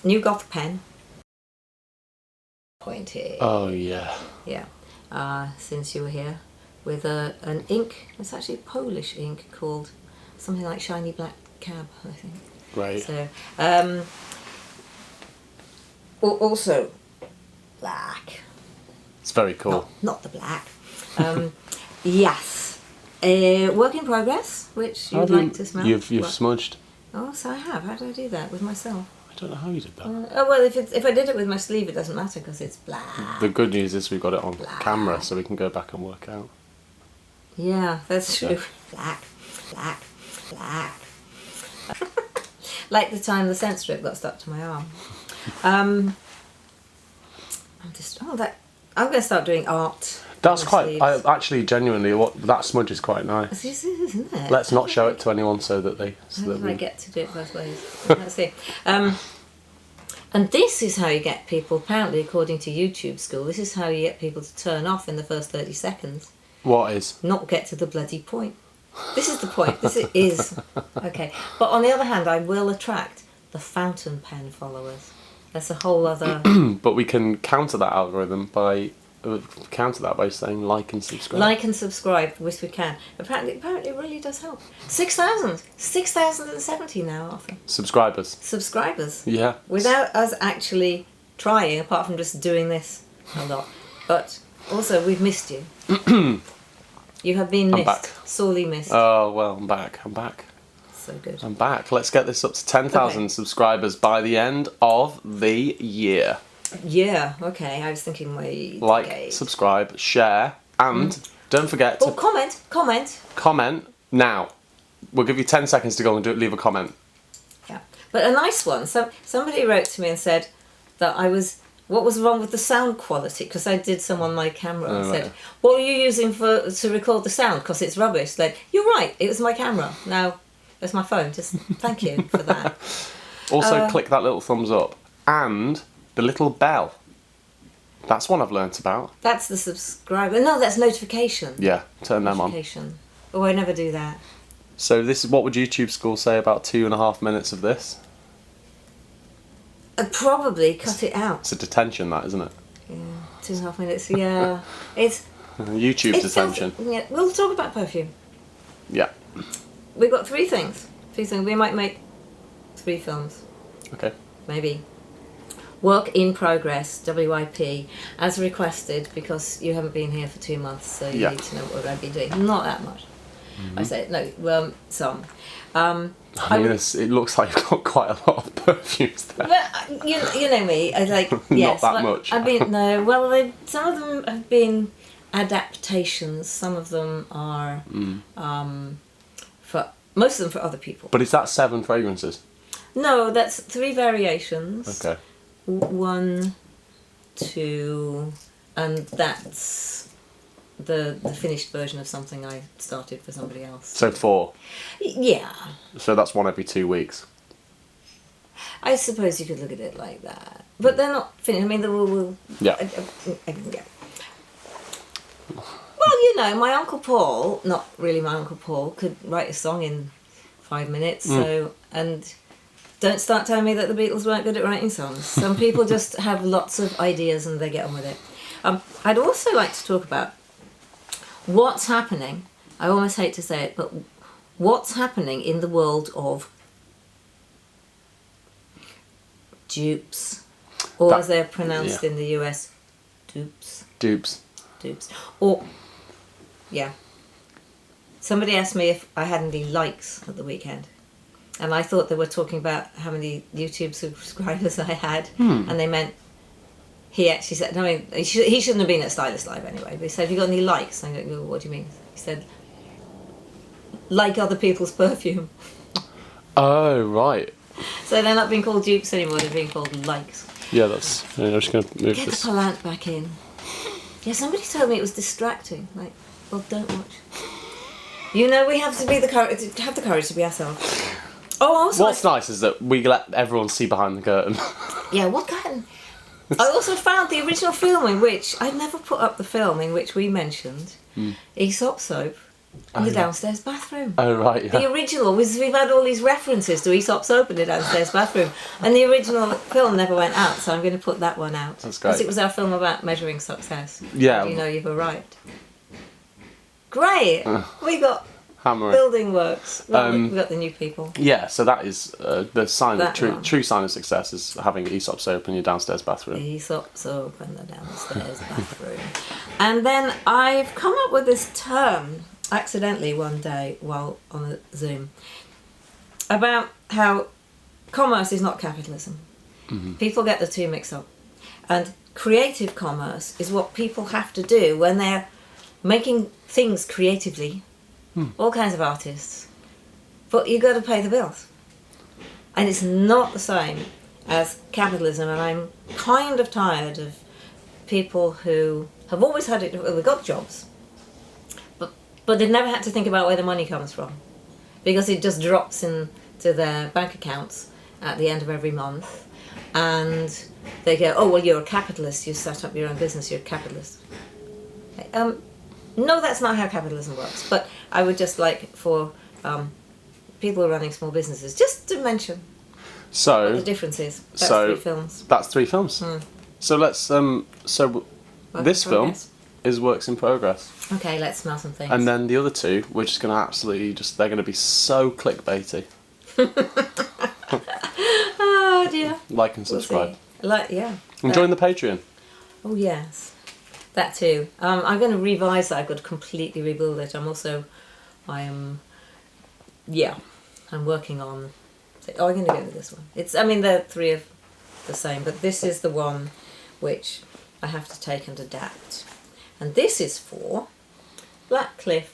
new goth pen. Pointy. Oh yeah. Yeah. Since you were here, with an ink. It's actually Polish ink called something like Shiny Black Cab, I think. Right. So, also black. It's very cool. Not the black. Yes. Work in progress, which you'd like to smell. You've smudged. Oh, so I have. How do I do that with myself? I don't know how you did that. Oh well, if I did it with my sleeve, it doesn't matter because it's black. The good news is we've got it on camera, so we can go back and work out. Yeah, that's true. Yeah. Black. Like the time the scent strip got stuck to my arm. I'm going to start doing art. That's quite. Actually, genuinely, that smudge is quite nice. Isn't it? Let's not show it to anyone so that they. How do I get to do it both ways? Let's see. And this is how you get people. Apparently, according to YouTube School, this is how you get people to turn off in the first 30 seconds. What is? Not get to the bloody point. This is the point. This is okay. But on the other hand, I will attract the fountain pen followers. That's a whole other. But we can counter that algorithm by saying like and subscribe. Like and subscribe, which we can. Apparently it really does help. 6,070 now, Arthur. Subscribers. Yeah. Without us actually trying, apart from just doing this a lot. But also, we've missed you. You have been missed. Back. Sorely missed. Oh, well, I'm back. So good. I'm back. Let's get this up to 10,000 subscribers by the end of the year. Yeah, okay. I was thinking way. Like, subscribe, share, and don't forget to... Comment now. We'll give you 10 seconds to go and leave a comment. Yeah. But a nice one. Somebody wrote to me and said that what was wrong with the sound quality? Because I did some on my camera and said, what are you using to record the sound? Because it's rubbish. Like, you're right, it was my camera. Now, it's my phone. Just thank you for that. Also, click that little thumbs up. And the little bell. That's one I've learnt about. That's the subscriber. No, that's notification. Yeah, turn them on. Notification. Oh, I never do that. So this is what would YouTube School say about 2.5 minutes of this? I'd probably cut it out. It's a detention, that, isn't it? Yeah, 2.5 minutes. Yeah, it's YouTube detention. Yeah, we'll talk about perfume. Yeah. We've got 3 things. 3 things. We might make 3 films. Okay. Maybe. Work in progress, WIP, as requested, because you haven't been here for 2 months, so you need to know what I've been doing. Not that much. I say no. Well, some. I mean, it looks like you've got quite a lot of perfumes there. But you know me. I like yes. Not that much. I mean, no. Well, some of them have been adaptations. Some of them are most of them for other people. But is that 7 fragrances? No, that's 3 variations. Okay. 1, 2, and that's the finished version of something I started for somebody else. So 4. Yeah. So that's 1 every 2 weeks. I suppose you could look at it like that, but they're not finished. I mean, we'll yeah. Yeah. Well, you know, my Uncle Paul, not really my Uncle Paul, could write a song in 5 minutes. So and. Don't start telling me that the Beatles weren't good at writing songs. Some people just have lots of ideas and they get on with it. I'd also like to talk about what's happening. I almost hate to say it, but what's happening in the world of dupes, or as they're pronounced in the US, dupes. Dupes. Or, yeah. Somebody asked me if I had any likes at the weekend. And I thought they were talking about how many YouTube subscribers I had, and they meant he actually said, I mean, he shouldn't have been at Stylist Live anyway, but he said, have you got any likes? And I go, what do you mean? He said, like other people's perfume. Oh, right. So they're not being called dupes anymore, they're being called likes. Yeah, that's... I'm just going to move Get this. the plant back in. Yeah, somebody told me it was distracting. Like, well, don't watch. You know, we have to have the courage to be ourselves. Oh, also what's nice is that we let everyone see behind the curtain. Yeah, what curtain? I also found the original film in which I'd never put up the film in which we mentioned Aesop soap in the downstairs bathroom. Oh, right, yeah. The original, we've had all these references to Aesop's Soap in the downstairs bathroom, and the original film never went out, so I'm going to put that one out. That's great. Because it was our film about measuring success. Yeah. You know you've arrived. Great! We got Hammering. building works. We've got the new people. Yeah, so that is the sign That of one. true sign of success is having Aesop soap in your downstairs bathroom. Aesop's Soap in the downstairs bathroom. And then I've come up with this term, accidentally one day while on a Zoom, about how commerce is not capitalism. People get the two mixed up. And creative commerce is what people have to do when they're making things creatively. All kinds of artists. But you got to pay the bills. And it's not the same as capitalism, and I'm kind of tired of people who have always had it, well, they got jobs, but they've never had to think about where the money comes from, because it just drops into their bank accounts at the end of every month, and they go, oh, well, you're a capitalist, you set up your own business, you're a capitalist. No, that's not how capitalism works, but I would just like for people running small businesses just to mention what the difference is. That's 3 films. That's 3 films. So let's this film is works in progress. Okay, let's smell some things. And then the other 2, we're just going to absolutely they're going to be so clickbaity. Oh dear. Like and subscribe. Yeah. And join the Patreon. Oh yes. That too. I'm going to revise that. I've got to completely rebuild it. I'm working on. Oh, I'm going to go with this one. They're 3 of the same, but this is the one which I have to take and adapt. And this is for Blackcliff.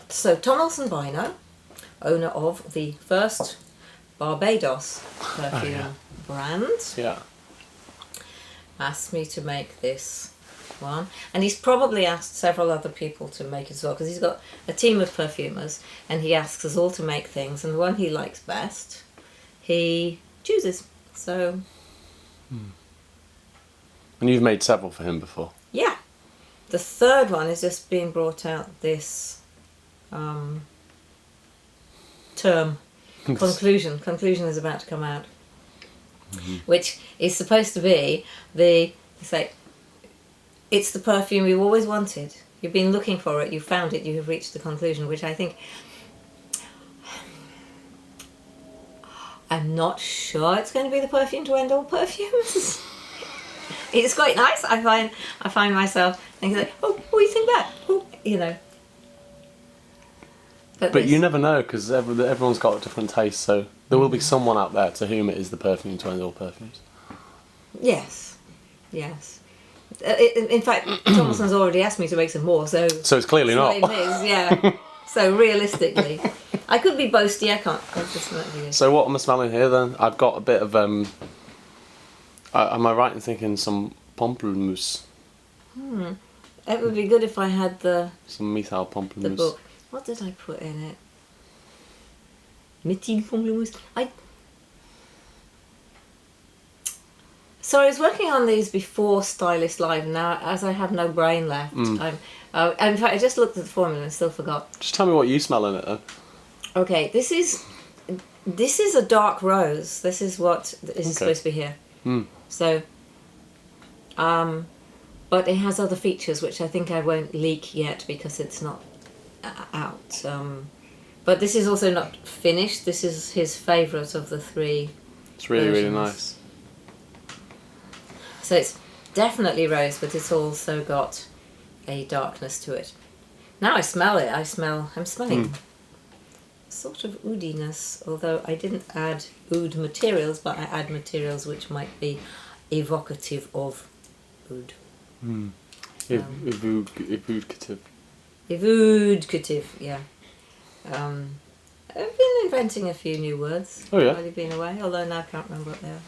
So Tomlinson Bino, owner of the first Barbados perfume brand, asked me to make this one, and he's probably asked several other people to make it as well, because he's got a team of perfumers and he asks us all to make things, and the one he likes best he chooses. So and you've made several for him before. Yeah, the third one is just being brought out this term. Conclusion is about to come out, which is supposed to be it's the perfume you've always wanted. You've been looking for it, you found it, you have reached the conclusion, which I think, I'm not sure it's going to be the perfume to end all perfumes. It's quite nice. I find myself thinking like, oh, what do you think that? Oh, you know. But you never know, because everyone's got a different taste, so there will be someone out there to whom it is the perfume to end all perfumes. Yes. In fact, Thomason's already asked me to make some more, so it's clearly not. Yeah. So realistically, I could be boasty. I can't. I just not do. So what am I smelling here then? I've got a bit of am I right in thinking some pamplemousse? It would be good if I had some methyl pamplemousse. the book. What did I put in it? Methyl pamplemousse. So I was working on these before Stylist Live, and now as I have no brain left, in fact I just looked at the formula and still forgot. Just tell me what you smell in it then. Okay, this is a dark rose. This is what is supposed to be here. So, but it has other features which I think I won't leak yet because it's not out. But this is also not finished. This is his favourite of the 3. It's really, versions. really nice. So it's definitely rose, but it's also got a darkness to it. Now I smell it. I'm smelling sort of oudiness, although I didn't add oud materials, but I add materials which might be evocative of oud. Evocative. Evocative, yeah. I've been inventing a few new words while you've been away, although now I can't remember what they are.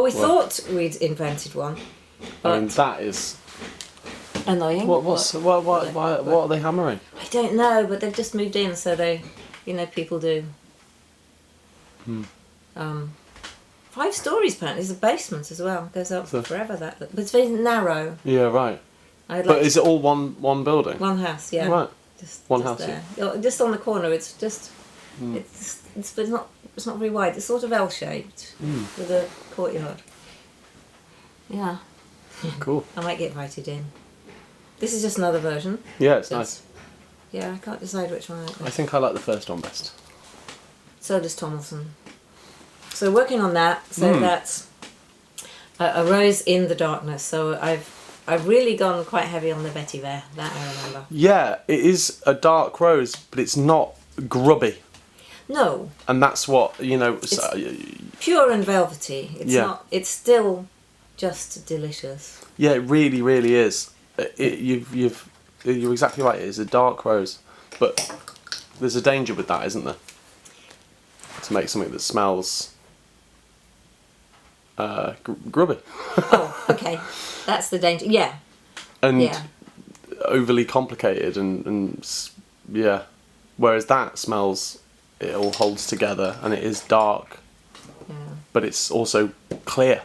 We thought we'd invented one. But that is annoying. What are they hammering? I don't know, but they've just moved in, so people do. 5 stories apparently. There's a basement as well. It goes up forever. But it's very narrow. Yeah, right. But is it all one building? One house, yeah. Right. Just one house. there. Yeah. Just on the corner. It's just. It's not very wide. It's sort of L-shaped with a courtyard. Yeah. Cool. I might get invited in. This is just another version. Yeah, it's nice. Yeah, I can't decide which one I like. I think I like the first one best. So does Tomlinson. So working on that, so that's a rose in the darkness. So I've really gone quite heavy on the vetiver. That I remember. Yeah, it is a dark rose, but it's not grubby. No. And that's what It's pure and velvety. It's not. It's still just delicious. Yeah, it really, really is. You're exactly right. It is a dark rose, but there's a danger with that, isn't there? To make something that smells grubby. Oh, okay. That's the danger. Yeah. And overly complicated and yeah. Whereas that smells, it all holds together and it is dark. Yeah. But it's also clear.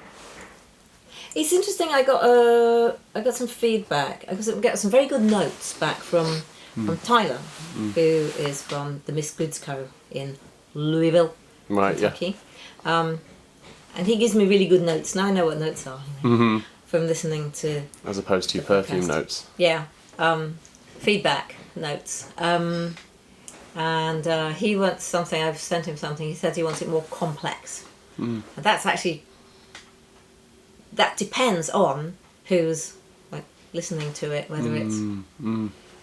It's interesting. I got some feedback. I got some very good notes back from Tyler, who is from the Miss Goods Co. in Louisville, Kentucky. Yeah. And he gives me really good notes. Now I know what notes are from listening to. As opposed to your perfume notes. Yeah. Feedback notes. And he wants something. I've sent him something. He said he wants it more complex. And that's actually. That depends on who's like listening to it, whether it's.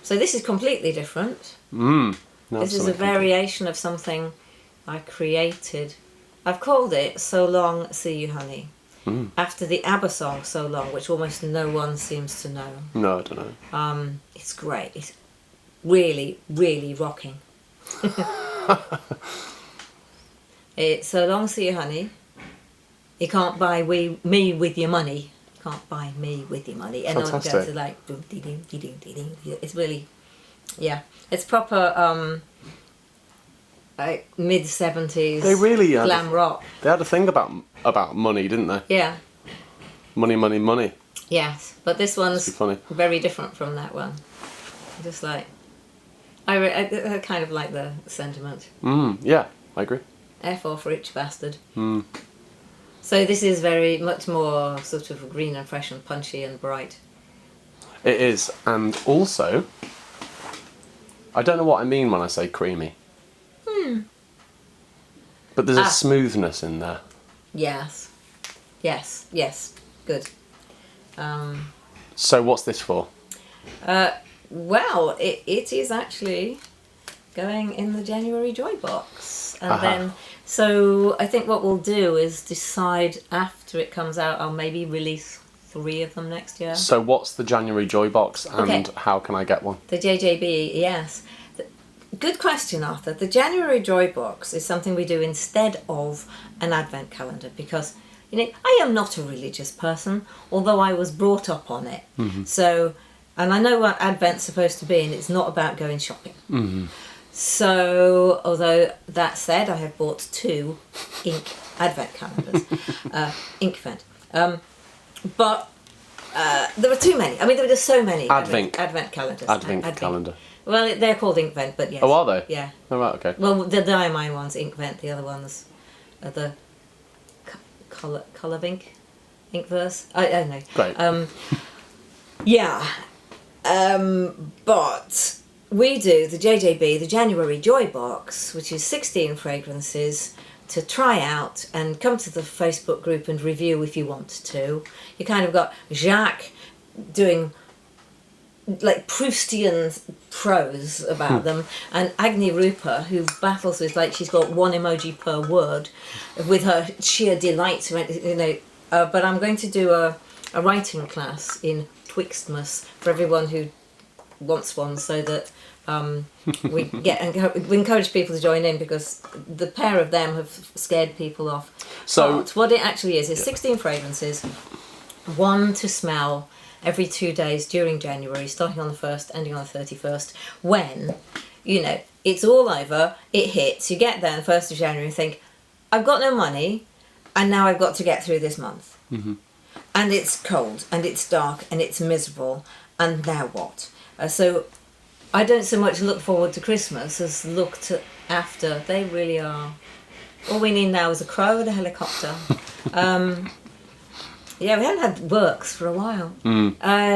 So this is completely different. This is a variation of something I created. I've called it "So Long, See You, Honey," after the Abba song "So Long," which almost no one seems to know. No, I don't know. It's great. It's really, really rocking. It's "So Long, See You, Honey." You can't buy me with your money. You can't buy me with your money. And on it goes to like, it's really, yeah. It's proper, like mid-70s they really glam rock. They had a thing about money, didn't they? Yeah. Money, money, money. Yes, but this one's funny. Very different from that one. Just like, I kind of like the sentiment. Yeah, I agree. F off, rich bastard. So this is very much more sort of green and fresh and punchy and bright. It is, and also, I don't know what I mean when I say creamy. But there's a smoothness in there. Yes. Yes. Yes. Good. So what's this for? Well, it is actually going in the January Joy box. And then... So I think what we'll do is decide after it comes out, I'll maybe release 3 of them next year. So what's the January Joy box and how can I get one? The JJB, yes. Good question, Arthur. The January Joy box is something we do instead of an advent calendar because, I am not a religious person, although I was brought up on it. So, and I know what Advent's supposed to be and it's not about going shopping. So, although that said, I have bought 2 ink advent calendars, Inkvent. But there are too many. I mean, there are just so many advent calendars. Advent calendar. Well, they're called Inkvent, but yes. Oh, are they? Yeah. Oh, right, okay. Well, the Diamine one's Inkvent, the other ones are the Colour Ink, Inkverse. I don't know. Great. Yeah. But... We do the JJB, the January Joy box, which is 16 fragrances to try out and come to the Facebook group and review if you want to. You kind of got Jacques doing like Proustian prose about them, and Agni Rupa, who battles with she's got 1 emoji per word with her sheer delight, but I'm going to do a writing class in Twixtmas for everyone who wants one, so that we encourage people to join in because the pair of them have scared people off. So but what it actually is 16 fragrances, 1 to smell every 2 days during January, starting on the 1st, ending on the 31st, when, it's all over, it hits, you get there on the 1st of January and think, I've got no money, and now I've got to get through this month. Mm-hmm. And it's cold, and it's dark, and it's miserable, and now what? So I don't so much look forward to Christmas as look to after. They really are. All we need now is a crow and a helicopter. Yeah, we haven't had works for a while.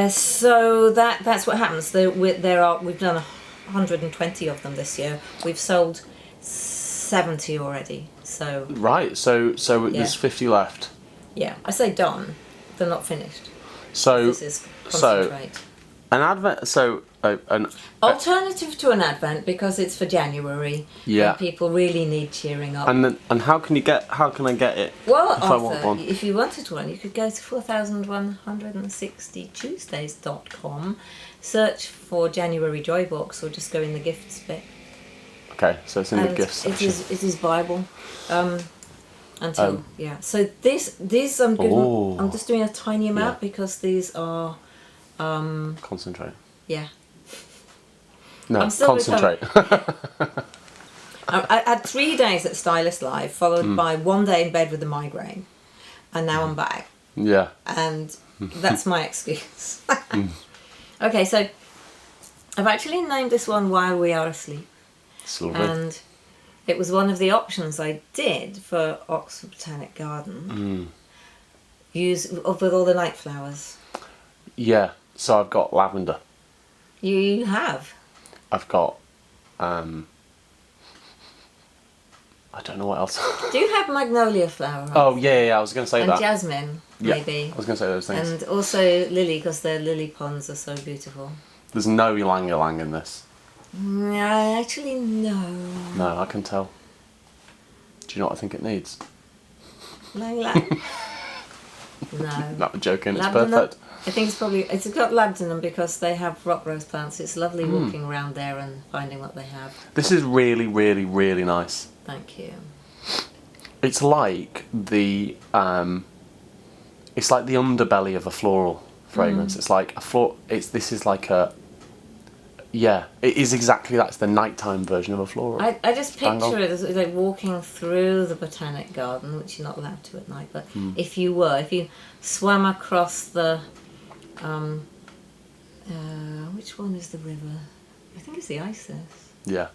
So that's what happens. We've done 120 of them this year. We've sold 70 already. So right. So there's 50 left. Yeah, I say done. They're not finished. So this is concentrate. An advent. So an alternative to an advent, because it's for January. Yeah. And people really need cheering up. And how can I get it? Well, if I want Arthur, one? if you wanted one, you could go to 4160Tuesdays.com, search for January Joy Box, or just go in the gifts bit. Okay, so it's in the gifts section. It is Bible. So these I'm just doing a tiny amount because these are concentrate. Yeah. No, I'm still concentrate. I had 3 days at Stylist Live, followed by 1 day in bed with a migraine, and now I'm back. Yeah. And that's my excuse. Okay, so I've actually named this one While We Are Asleep. And it was one of the options I did for Oxford Botanic Garden. With all the night flowers. Yeah, so I've got lavender. You have? I've got, I don't know what else. Do you have magnolia flower? Oh, yeah, I was going to say and that. And jasmine, maybe. I was going to say those things. And also lily, because their lily ponds are so beautiful. There's no ylang-ylang in this. Actually, no. No, I can tell. Do you know what I think it needs? Ylang-ylang? No. Not joking, it's Labdanum? perfect. I think it's got labdanum because they have rock rose plants. It's lovely walking around there and finding what they have. This is really, really, really nice. Thank you. It's like the underbelly of a floral fragrance. It's like this is like a. Yeah, it is exactly that's the nighttime version of a floral. I just picture it as like walking through the botanic garden, which you're not allowed to at night. But if you swam across the, which one is the river? I think it's the Isis. Yeah.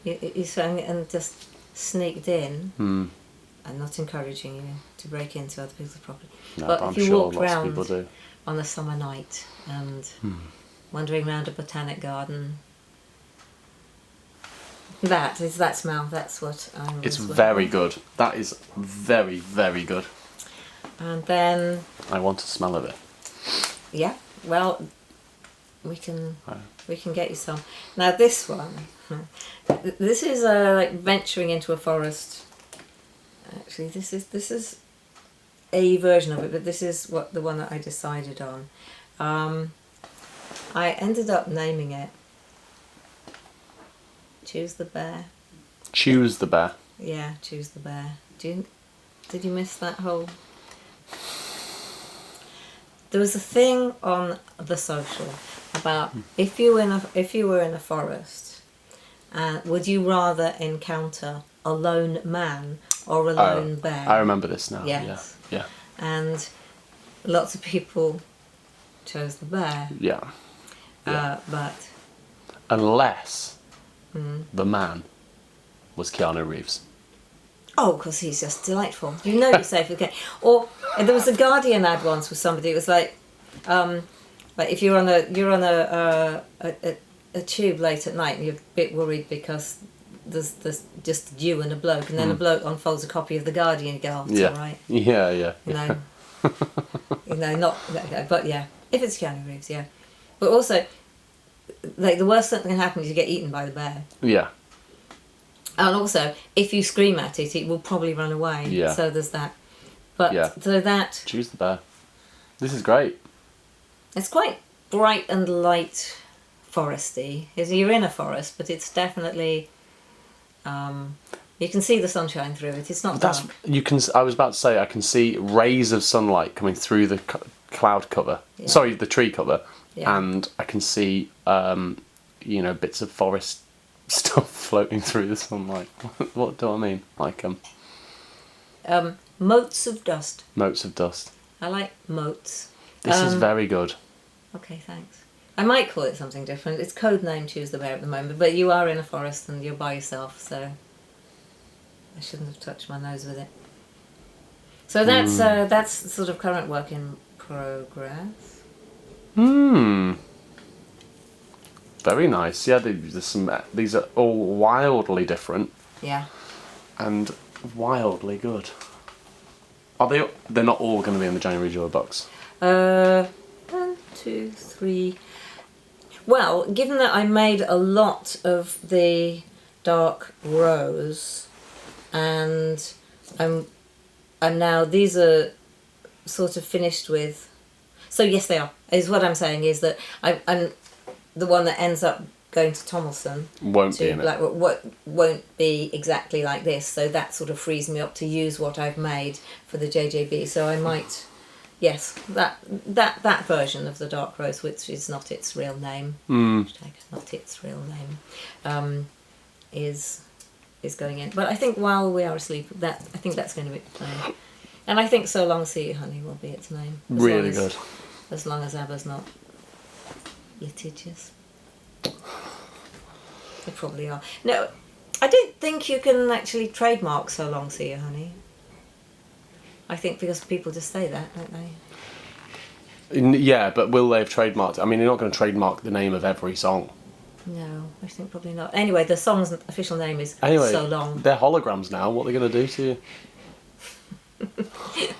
You swam and just sneaked in. I'm not encouraging you to break into other people's property. No, but I'm if you sure walk lots of round people do. on a summer night and wandering around a botanic garden. That smell. That's what I'm. It's very good. That is very, very good. And then. I want to smell of it. Yeah. Well, we can get you some. Now this one. This is like venturing into a forest. Actually, this is a version of it, but this is the one that I decided on. I ended up naming it Choose the Bear. Choose the Bear. Yeah, Choose the Bear. Did you miss that whole... There was a thing on the social about if you were in a forest, would you rather encounter a lone man or a lone bear? I remember this now. Yes. Yeah. And lots of people chose the bear. Yeah. But unless the man was Keanu Reeves. Oh, because he's just delightful. You know you're safe with Keanu. Or there was a Guardian ad once with somebody. It was like if you're on a tube late at night and you're a bit worried because there's just you and a bloke, and then a bloke unfolds a copy of the Guardian and you go, oh, it's all right. Yeah. But yeah, if it's Keanu Reeves, yeah. But also, like, the worst thing that can happen is you get eaten by the bear. Yeah. And also, if you scream at it, it will probably run away. Yeah. So there's that. But so that... Choose the Bear. This is great. It's quite bright and light foresty. You're in a forest, but it's definitely... you can see the sunshine through it. It's not dark. I was about to say, I can see rays of sunlight coming through the cloud cover. Yeah. Sorry, the tree cover. Yeah. And I can see, bits of forest stuff floating through the sunlight. What do I mean? Like, Motes of dust. Motes of dust. I like motes. This is very good. Okay, thanks. I might call it something different. It's codename Choose the Bear at the moment, but you are in a forest and you're by yourself, so I shouldn't have touched my nose with it. So that's sort of current work in progress. Very nice. Yeah, there's some. These are all wildly different. Yeah. And wildly good. Are they? They're not all going to be in the January Joy box. 1, 2, 3. Well, given that I made a lot of the dark rose, and I'm now, these are sort of finished with. So yes, they are. Is what I'm saying is that I'm the one that ends up going to Tomlinson Won't be in it. What won't be exactly like this. So that sort of frees me up to use what I've made for the JJB. So I might, yes, that version of the dark rose, which is not its real name, not its real name, is going in. But I think While We Are Asleep, I think that's going to be its name. And I think So Long See You Honey will be its name. Really good. As long as Abba's not litigious. They probably are. No, I don't think you can actually trademark So Long See You Honey. I think because people just say that, don't they? Yeah, but will they have trademarked? I mean, you're not going to trademark the name of every song. No, I think probably not. Anyway, the song's official name is So Long. They're holograms now. What are they going to do to you?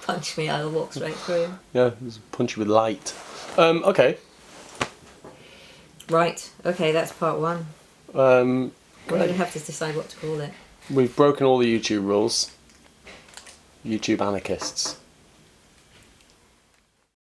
Punch me, I'll walk straight through. Yeah, just punch you with light. Okay. Right, okay, that's part 1. We're going to have to decide what to call it. We've broken all the YouTube rules. YouTube anarchists.